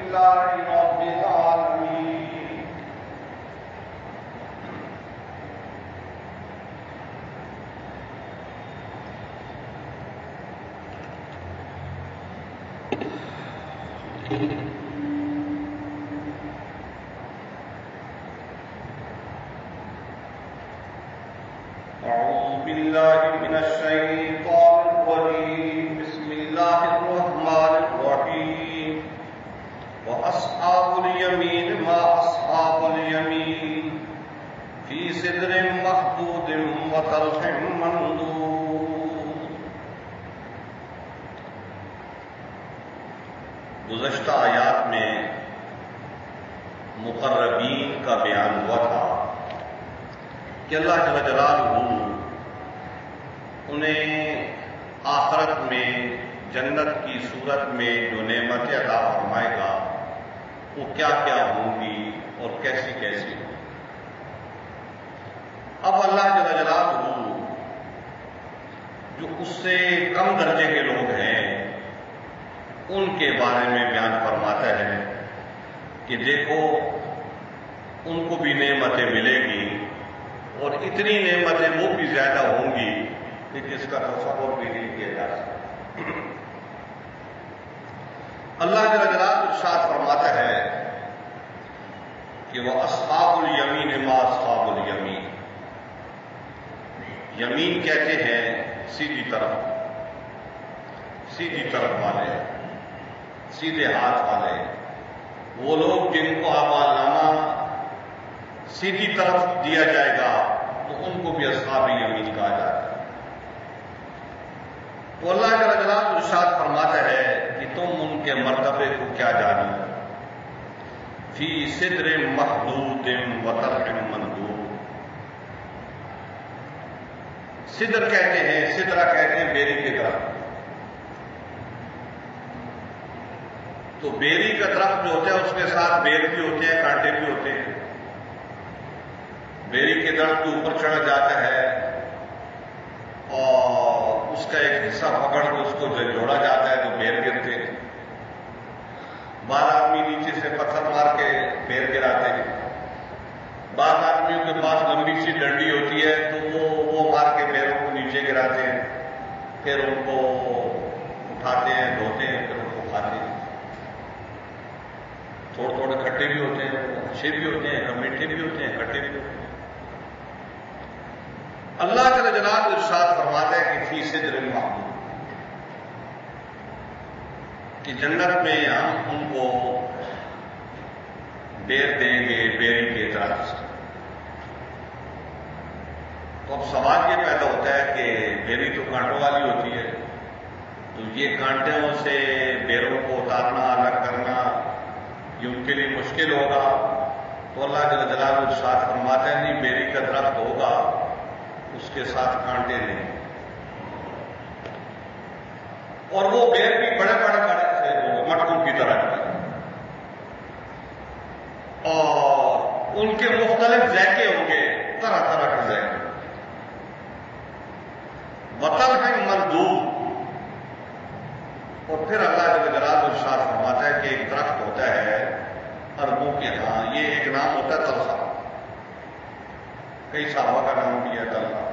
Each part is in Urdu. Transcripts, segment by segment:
لله رب العالمين. أعوذ بالله من الشيطان الرجيم. بسم الله الرحمن الرحيم. وأصحاب اليمين ما أصحاب اليمين في سدر مخضود وطلح منضود. گزشتہ آیات میں مقربین کا بیان ہوا تھا کہ اللہ جل جلالہ انہیں آخرت میں جنت کی صورت میں جو نعمتیں عطا فرمائے گا وہ کیا کیا ہوں گی اور کیسی کیسی ہوں. اب اللہ جل جلالہ جو اس سے کم درجے کے لوگ ہیں ان کے بارے میں بیان فرماتا ہے کہ دیکھو ان کو بھی نعمتیں ملے گی اور اتنی نعمتیں وہ بھی زیادہ ہوں گی کہ جس کا تصور بھی نہیں کیا جا سکتا. اللہ جل جلالہ ارشاد فرماتا ہے کہ وہ اصحاب الیمین ما اصحاب الیمین. یمین کہتے ہیں سیدھی طرف والے، سیدھے ہاتھ والے، وہ لوگ جن کو اعمال نامہ سیدھی طرف دیا جائے گا تو ان کو بھی اصحاب یمین کہا جاتا ہے. تو اللہ جل جلالہ ارشاد فرماتا ہے کہ تم ان کے مرتبے کو کیا جانو. فی سدر مخضود وطلح منضود. سدر کہتے ہیں، سدرہ کہتے ہیں بیری کے درخت. تو بیری کا درخت جو ہوتا ہے اس کے ساتھ بیل بھی ہوتے ہیں، کانٹے بھی ہوتے ہیں. بیری کے درخت کے اوپر چڑھا جاتا ہے اور اس کا ایک حصہ پکڑ کے اس کو جوڑا جاتا ہے تو بیر گرتے ہیں. بعض آدمی نیچے سے پتھر مار کے بیر گراتے ہیں. بعض آدمیوں کے پاس لمبی سی ڈنڈی ہوتی ہے تو وہ مار کے بیروں کو نیچے گراتے ہیں، پھر ان کو اٹھاتے ہیں، دھوتے ہیں، پھر ان کو کھاتے ہیں. تھوڑے تھوڑے کھٹے بھی ہوتے ہیں، اچھے بھی ہوتے ہیں، میٹھے بھی ہوتے ہیں، کھٹے بھی ہوتے ہیں. اللہ جل جلالہ ارشاد فرماتا ہے کہ فی سدر مخضود، کہ جنت میں ہم ان کو بیر دیں گے بیری کے درخت سے. تو اب سوال یہ پیدا ہوتا ہے کہ بیری تو کانٹوں والی ہوتی ہے، تو یہ کانٹوں سے بیروں کو اتارنا، الگ کرنا یہ ان کے لیے مشکل ہوگا. تو اللہ جل جلالہ ارشاد فرماتا ہے نہیں، بیری کا درخت ہوگا اس کے ساتھ کانٹے نہیں، اور وہ بیر بھی بڑے بڑے سے مٹکوں کی طرح ہے، اور ان کے مختلف ذائقے ہوں گے، طرح طرح کے ذائقے. وطلح منضود. اور پھر اللہ جل جلالہ ارشاد فرماتا ہے کہ ایک درخت ہوتا ہے عربوں کے ہاں، یہ ایک نام ہوتا ہے طلحہ. کئی صحابہ کا نام بھی ہے طلحہ.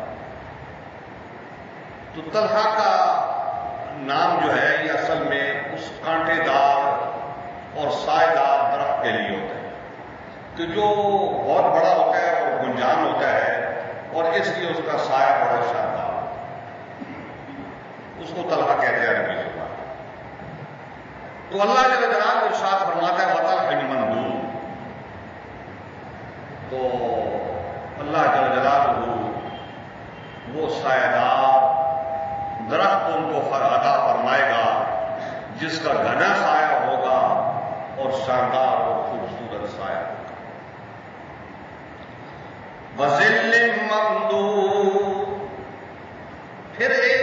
تو طلحہ کا نام جو ہے یہ اصل میں اس کانٹے دار اور سائے دار درخت کے لیے ہوتا ہے کہ جو بہت بڑا ہوتا ہے اور گنجان ہوتا ہے، اور اس لیے اس کا سایہ بڑا شاندار، اس کو طلحہ کہتے ہیں عربی زبان. تو اللہ جل جلالہ ارشاد فرماتا ہے وطلح منضود. تو اللہ جل جلالہ وہ سایہ دار درخت ان کو عطا فرمائے گا جس کا گھنا سایہ ہوگا اور شاندار اور خوبصورت سایہ ہوگا. وظل ممدود. پھر ایک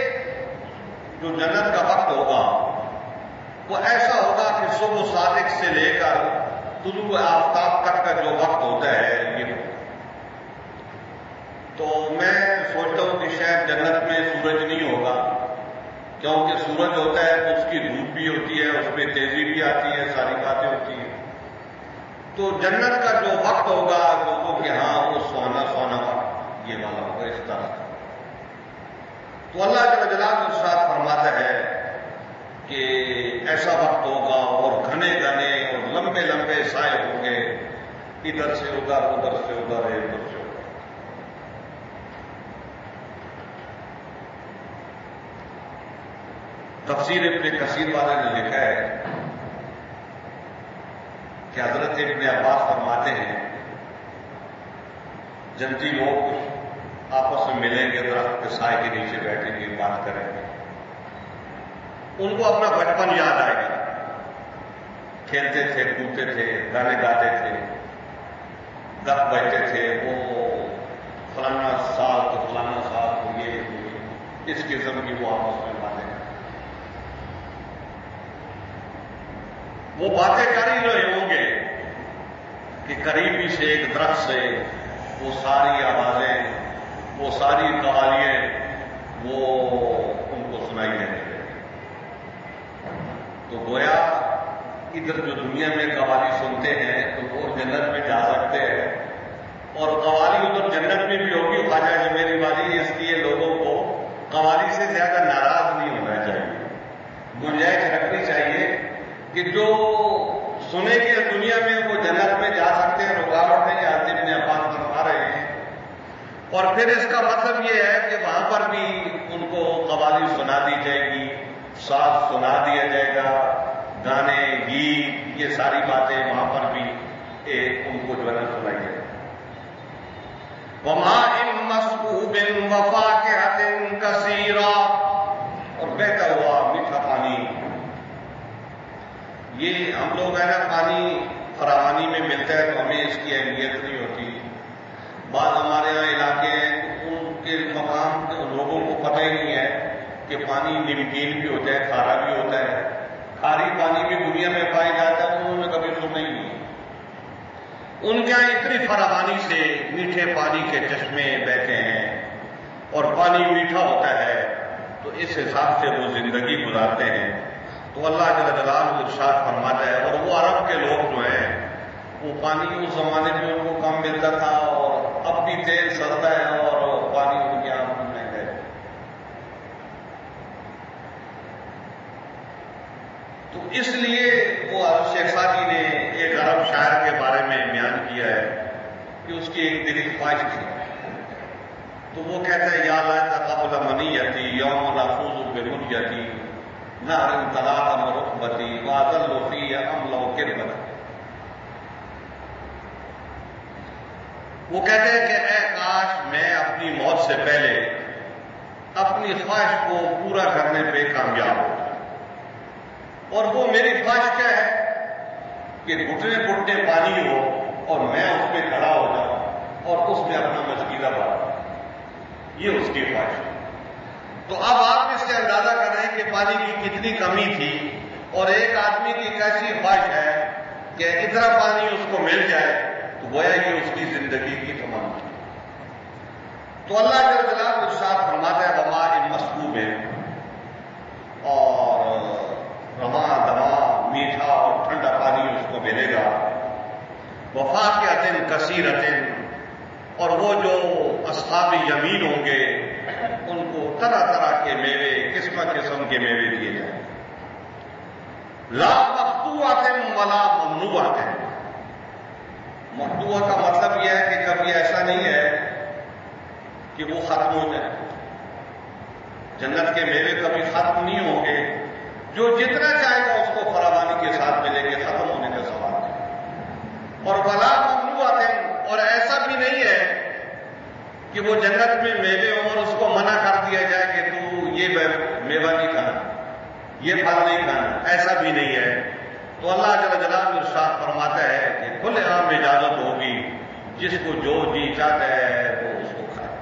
جو جنت کا وقت ہوگا وہ ایسا ہوگا کہ صبح صادق سے لے کر طلوع آفتاب تک کا جو وقت ہوتا ہے یہ. تو میں سوچتا ہوں کہ شاید جنت میں سورج نہیں ہوگا، کیونکہ سورج ہوتا ہے تو اس کی دھوپ بھی ہوتی ہے، اس میں تیزی بھی آتی ہے، ساری باتیں ہوتی ہیں. تو جنت کا جو وقت ہوگا لوگوں کے ہاں وہ سونا سونا وقت یہ والا ہوگا اس طرح کا. تو اللہ جل جلالہ ارشاد فرماتا ہے کہ ایسا وقت ہوگا اور گھنے گھنے اور لمبے لمبے سائے ہوں گے، ادھر سے ادھر، ادھر سے ادھر، ادھر سے ادھر. تفسیر ابن کثیر والے نے لکھا ہے کہ حضرت ابن عباس فرماتے ہیں جنتی لوگ آپس میں ملیں گے، درخت کے سائے کے نیچے بیٹھیں گے، بات کریں گے، ان کو اپنا بچپن یاد آئے گا. کھیلتے تھے، کودتے تھے، گانے گاتے تھے، دف بجتے تھے، وہ فلانا سال تو فلانا سال کو یہ اس قسم کی وہ آپس میں باتیں کریں. وہ باتیں کر ہی رہے ہوں گے کہ قریبی سے ایک درخت سے وہ ساری آوازیں، وہ ساری قوالیاں وہ ان کو سنائی دینے لگے. تو گویا ادھر جو دنیا میں قوالی سنتے ہیں تو وہ جنت میں جا سکتے ہیں، اور قوالی ادھر جنت میں بھی ہوگی. خواجہ جو میری والی، اس لیے لوگوں کو قوالی سے زیادہ ناراض نہیں ہونا چاہیے، گنجائش رکھنی چاہیے کہ جو سنے کے دنیا میں وہ جنت میں جا سکتے ہیں، رکاوٹ نہیں آتی. ابن عباس فرما رہے ہیں. اور پھر اس کا مطلب یہ ہے کہ وہاں پر بھی ان کو قوالی سنا دی جائے گی، ساز سنا دیا جائے گا، گانے، گیت، یہ ساری باتیں وہاں پر بھی ان کو جو ہے نا سنائی جائے گی. وَمَاءٍ مَّسْكُوبٍ وَفَاكِهَةٍ كَثِيرَةٍ، اور بہتا ہوا میٹھا پانی. یہ ہم لوگ ہے نا پانی فراوانی میں ملتا ہے تو ہمیں اس کی اہمیت نہیں ہوتی. بعض ہمارے یہاں علاقے ہیں ان کے مقام کے لوگوں کو پتہ ہی نہیں ہے کہ پانی نمکین بھی ہوتا ہے، کھارا بھی ہوتا ہے. کھاری پانی بھی دنیا میں پایا جاتا ہے، انہوں نے کبھی سنا ہی نہیں. ان کے یہاں اتنی فراوانی سے میٹھے پانی کے چشمے بہتے ہیں اور پانی میٹھا ہوتا ہے، تو اس حساب سے وہ زندگی گزارتے ہیں. تو اللہ جل جلالہ ارشاد فرماتا ہے. اور وہ عرب کے لوگ جو ہیں وہ پانی اس زمانے میں ان کو کم ملتا تھا، اور اب بھی تیل سستا ہے اور پانی ان کے یہاں مہنگا ہے. تو اس لیے وہ شیخ سعدی نے ایک عرب شاعر کے بارے میں بیان کیا ہے کہ اس کی ایک دلی خواہش تھی. تو وہ کہتا ہے یا لیت قبل منیتی یوم نفوز بمنیتی نہر طلاق مرحبتی واضل فی املو کربت. وہ کہتے ہیں کہ اے کاش میں اپنی موت سے پہلے اپنی خواہش کو پورا کرنے پہ کامیاب ہو. اور وہ میری خواہش کیا ہے کہ گھٹنے گھٹنے پانی ہو اور میں اس پہ کھڑا ہو جاؤں اور اس میں اپنا مشغلہ بڑھاؤں. یہ اس کی خواہش ہے. تو اب آپ اس سے اندازہ کر رہے ہیں کہ پانی کی کتنی کمی تھی اور ایک آدمی کی کیسی خواہش ہے کہ اتنا پانی اس کو مل جائے تو گویا کہ اس کی زندگی کی تمام. تو اللہ جل جلالہ ارشاد فرماتا ہے وماء مسکوب، اور رواں دواں میٹھا اور ٹھنڈا پانی اس کو ملے گا. وفاکہۃ کثیرۃ، اور وہ جو اصحاب یمین ہوں گے ان کو طرح طرح کے میوے، قسم قسم کے میوے دیے جائیں. لا مقطوعۃ ولا ممنوعۃ. مقطوعہ کا مطلب یہ ہے کہ کبھی ایسا نہیں ہے کہ وہ ختم ہو جائے. جنت کے میوے کبھی ختم نہیں ہوں گے، جو جتنا چاہے گا اس کو فراوانی کے ساتھ ملیں گے، ختم ہونے کا سوال ہے. اور ولا ممنوعۃ، اور ایسا بھی نہیں ہے کہ وہ جنت میں میوے ہوں اور اس کو منع کر دیا جائے کہ تو یہ میوہ نہیں کھانا، یہ پھل نہیں کھانا، ایسا بھی نہیں ہے. تو اللہ جل جلالہ ارشاد فرماتا ہے کہ کھلے عام اجازت ہوگی، جس کو جو جی چاہتا ہے وہ اس کو کھائے.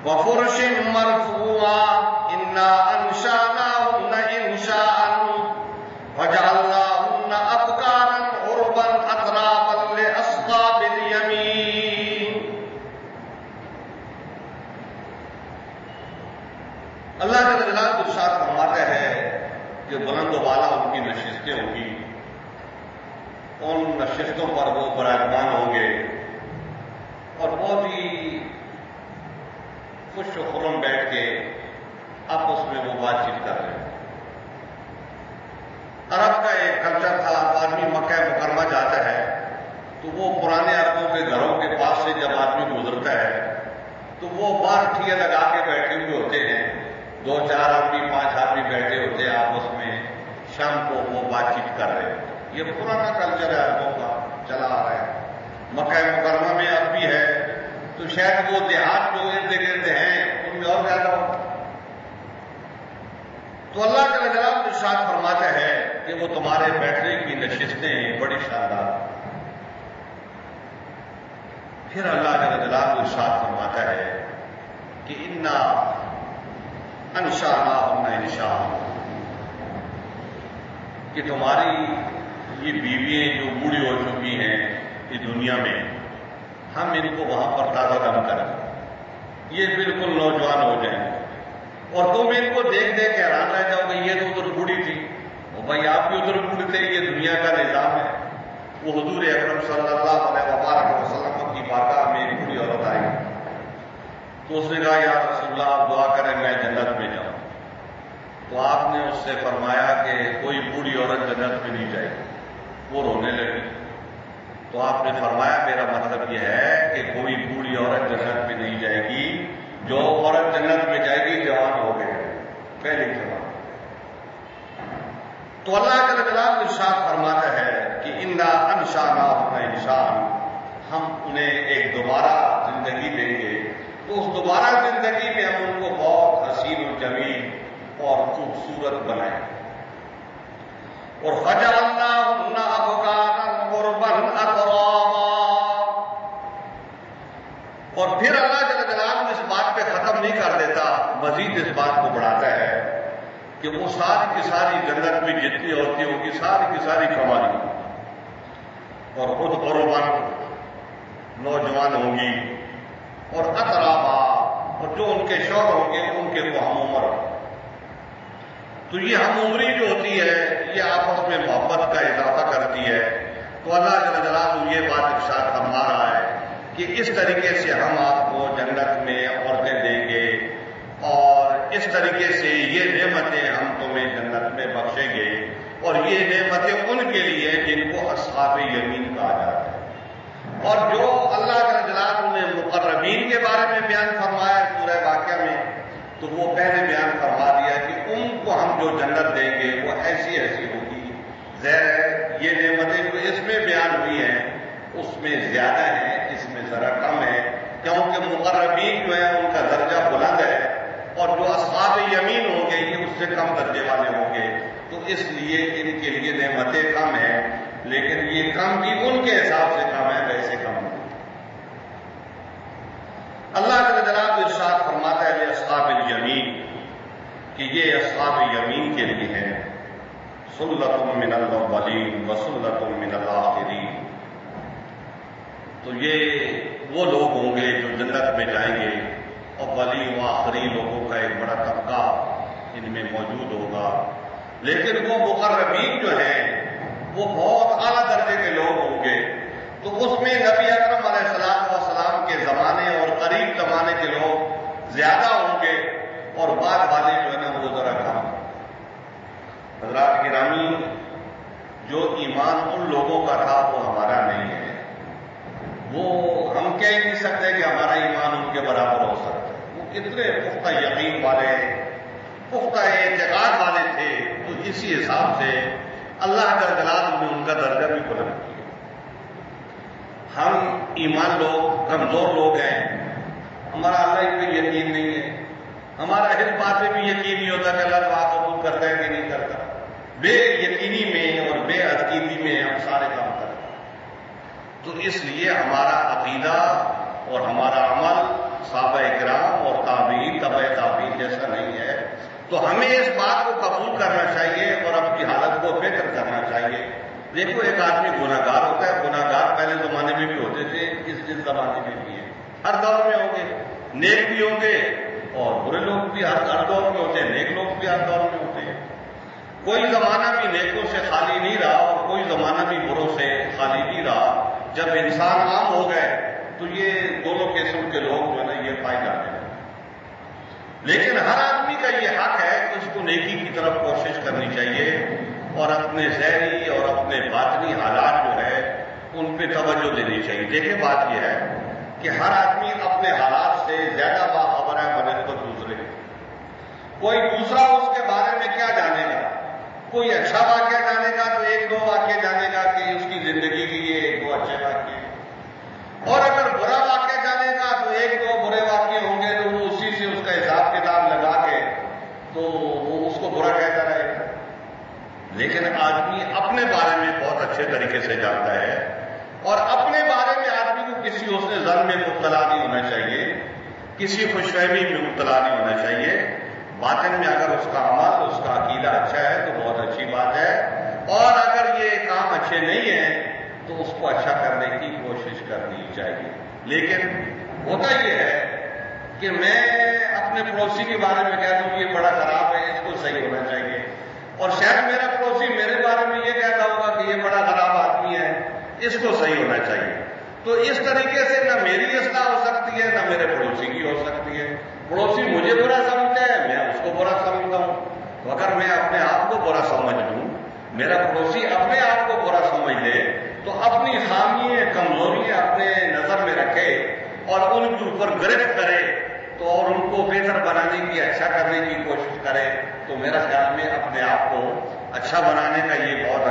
وَفُرُشٍ مَّرْفُوعَةٍ إِنَّا أَنشَأْنَاهُنَّ إِنشَاءً فَجَعَلْنَاهُنَّ أَبْكَارًا عُرُبًا أَتْرَابًا لِأَصْحَابِ الْيَمِينِ. اللہ جل جلالہ ارشاد فرماتا ہے کہ بلند و بالا ان کی نشستیں ہوں گی ان نشستوں پر وہ براجمان ہوں گے اور بہت ہی خوش و خرم بیٹھ کے آپس میں وہ بات چیت کر رہے ہیں۔ عرب کا ایک کلچر تھا، آدمی مکہ مکرمہ جاتا ہے تو وہ پرانے عربوں کے گھروں کے پاس سے جب آدمی گزرتا ہے تو وہ بار ٹھیے لگا کے بیٹھے ہوئے ہوتے ہیں، 2-4 آدمی 5 آدمی بیٹھے ہوتے ہیں آپس میں، شام کو وہ بات چیت کر رہے ہیں۔ یہ پرانا کلچر ہے عربوں کا، چلا آ رہا ہے، مکہ مکرمہ میں اب بھی ہے، تو شاید وہ دیہات جو ارد گرد ہیں ان میں اور زیادہ ہو۔ تو اللہ جل جلالہ ارشاد فرماتا ہے کہ وہ تمہارے بیٹھنے کی نشستیں ہیں بڑی شاندار۔ پھر اللہ جل جلالہ ارشاد فرماتا ہے کہ انا انشأناہن انشاء، کہ تمہاری یہ بیوییں جو بوڑھی ہو چکی ہیں اس دنیا میں، ہم ان کو وہاں پر تازہ دم کریں، یہ بالکل نوجوان ہو جائیں، اور تم ان کو دیکھ دیکھ کے حیران رہ جاؤ کہ یہ تو ادھر بوڑھی تھی، اور بھائی آپ بھی ادھر بوڑھے تھے، یہ دنیا کا نظام ہے۔ وہ حضور اکرم صلی اللہ علیہ وسلم کی بارگاہ میں ایک بوڑھی عورت آئی تو اس نے کہا یا رسول اللہ آپ دعا کریں میں جنت میں جاؤں۔ تو آپ نے اس سے فرمایا کہ کوئی بوڑھی عورت جنت میں نہیں جائے گی۔ وہ رونے لگی تو آپ نے فرمایا میرا مطلب یہ ہے کہ کوئی بوڑھی عورت جنت میں نہیں جائے گی، جو عورت جنت میں جائے گی جوان ہو گئے، پہلی جوان۔ تو اللہ جل جلالہ ارشاد فرماتا ہے کہ انا انشأناہن انشاء، ہم انہیں ایک دوبارہ زندگی دیں گے، تو اس دوبارہ زندگی میں ہم ان کو بہت حسین و جمیل اور خوبصورت بنائیں۔ اور فجعلناہن ابکارا عربا اترابا، اور پھر اللہ جل جلالہ اس بات پہ ختم نہیں کر دیتا، مزید اس بات کو بڑھاتا ہے کہ وہ ساری کی ساری جنت میں جتنی عورتیں ہوں گی ساری کی ساری قواری اور خود عرباً نوجوان ہوں گی، اور اترابا، اور جو ان کے شوہر ہوں گے ان کے وہ ہم عمر۔ تو یہ ہم عمری جو ہوتی ہے یہ آپس میں محبت کا اضافہ کرتی ہے۔ تو اللہ جل جلالہ یہ بات ارشاد فرما رہا ہے کہ اس طریقے سے ہم آپ کو جنت میں عورتیں دیں گے، اور اس طریقے سے یہ نعمتیں ہم تمہیں جنت میں بخشیں گے، اور یہ نعمتیں ان کے لیے جن کو اصحاب یمین کہا جاتا ہے۔ اور جو اللہ جل جلالہ نے مقربین کے بارے میں بیان فرمایا ہے سورہ واقعہ میں، تو وہ پہلے بیان فرما دیا کہ ان کو ہم جو جنت دیں گے وہ ایسی ایسی ہوگی۔ ظاہر ہے یہ نعمتیں جو اس میں بیان ہوئی ہیں اس میں زیادہ ہیں، اس میں ذرا کم ہے، کیونکہ مقربین جو ہے ان کا درجہ بلند ہے، اور جو اصحاب یمین ہوں گے یہ اس سے کم درجے والے ہوں گے، تو اس لیے ان کے لیے نعمتیں کم ہیں، لیکن یہ کم بھی ان کے حساب سے کم ہے، ویسے کم نہیں۔ اللہ جل جلالہ ارشاد فرماتا ہے اصحاب الیمین کہ یہ اصحاب یمین کے لیے ہے، سلۃ من الاولین وسلۃ من الاخرین۔ تو یہ وہ لوگ ہوں گے جو جنت میں جائیں گے، اولین و آخری لوگوں کا ایک بڑا طبقہ ان میں موجود ہوگا، لیکن وہ مقربین جو ہیں وہ بہت اعلیٰ درجے کے لوگ ہوں گے۔ تو اس میں نبی اکرم علیہ السلام کے زمانے اور قریب زمانے کے لوگ زیادہ ہوں گے، اور بعد والے جو ہے نا وہ ذرا کم۔ حضرات گرامی، جو ایمان ان لوگوں کا تھا وہ ہمارا نہیں ہے، وہ ہم کہہ ہی نہیں سکتے کہ ہمارا ایمان ان کے برابر ہو سکتا ہے۔ وہ کتنے پختہ یقین والے، پختہ اعتقاد والے تھے، تو اسی حساب سے اللہ جل جلالہ نے ان کا درجہ بھی بلند کیا۔ ہم ایمان لوگ کمزور لوگ ہیں، ہمارا اللہ پہ یقین نہیں ہے، ہمارا اس بات پہ بھی یقین نہیں ہوتا کہ اللہ دعا قبول کرتا ہے کہ نہیں کرتا۔ بے یقینی میں اور بے عقیدی میں ہم سارے کام کرتے ہیں۔ تو اس لیے ہمارا عقیدہ اور ہمارا عمل صحابہ کرام اور تابعین تبع تابعین جیسا نہیں ہے، تو ہمیں اس بات کو قبول کرنا چاہیے اور اپنی حالت کو فکر کرنا چاہیے۔ دیکھو ایک آدمی گناہ گار ہوتا ہے، گناہ گار پہلے زمانے میں بھی ہوتے تھے، اس زمانے میں بھی ہیں، ہر دور میں ہوں گے، نیک بھی ہوں گے اور برے لوگ بھی ہر دور میں ہوتے ہیں، نیک لوگ بھی ہر دور میں ہوتے ہیں۔ کوئی زمانہ بھی نیکوں سے خالی نہیں رہا اور کوئی زمانہ بھی بروں سے خالی نہیں رہا. جب انسان عام ہو گئے تو یہ دونوں قسم کے لوگ جو ہے نا یہ پائے جاتے ہیں. لیکن ہر آدمی کا یہ حق ہے کہ اس کو نیکی کی طرف کوشش کرنی چاہیے اور اپنے ظاہری اور اپنے باطنی حالات جو ہے ان پہ توجہ دینی چاہیے. دیکھیں بات یہ ہے کہ ہر آدمی اپنے حالات سے زیادہ باخبر ہے بنسبت دوسرے کے. کوئی دوسرا اس کے بارے میں کیا جانے گا؟ کوئی اچھا واقعہ جانے گا تو ایک دو واقعہ جانے گا کہ اس کی زندگی کے یہ ایک دو اچھے واقعے, اور اگر برا واقعہ جانے گا تو ایک دو برے واقعے ہوں گے تو وہ اسی سے اس کا حساب کتاب لگا کے تو وہ اس کو برا کہتا رہے گا. لیکن آدمی اپنے بارے میں بہت اچھے طریقے سے جانتا ہے اور اپنے بارے میں آدمی کو کسی حسن ظن میں مبتلا نہیں ہونا چاہیے, کسی خوش فہمی میں مبتلا نہیں ہونا چاہیے. باطن میں اگر اس کا عمل اس کا عقیدہ اچھا ہے تو بہت اچھی بات ہے, اور اگر یہ کام اچھے نہیں ہیں تو اس کو اچھا کرنے کی کوشش کرنی چاہیے. لیکن ہوتا یہ ہے کہ میں اپنے پڑوسی کے بارے میں کہتا ہوں یہ بڑا خراب ہے, اس کو صحیح ہونا چاہیے, اور شاید میرا پڑوسی میرے بارے میں یہ کہتا ہوگا کہ یہ بڑا خراب آدمی ہے, اس کو صحیح ہونا چاہیے. تو اس طریقے سے نہ میری اصلاح ہو سکتی ہے نہ میرے پڑوسی کی ہو سکتی ہے. پڑوسی مجھے برا سمجھتا ہے, میں اس کو برا سمجھتا ہوں. تو اگر میں اپنے آپ کو برا سمجھ لوں, میرا پڑوسی اپنے آپ کو برا سمجھ لے, تو اپنی خامیاں کمزوریاں اپنے نظر میں رکھے اور ان کے اوپر گرفت کرے تو اور ان کو بہتر بنانے کی اچھا کرنے کی کوشش کرے, تو میرا خیال میں اپنے آپ کو اچھا بنانے کا یہ بہت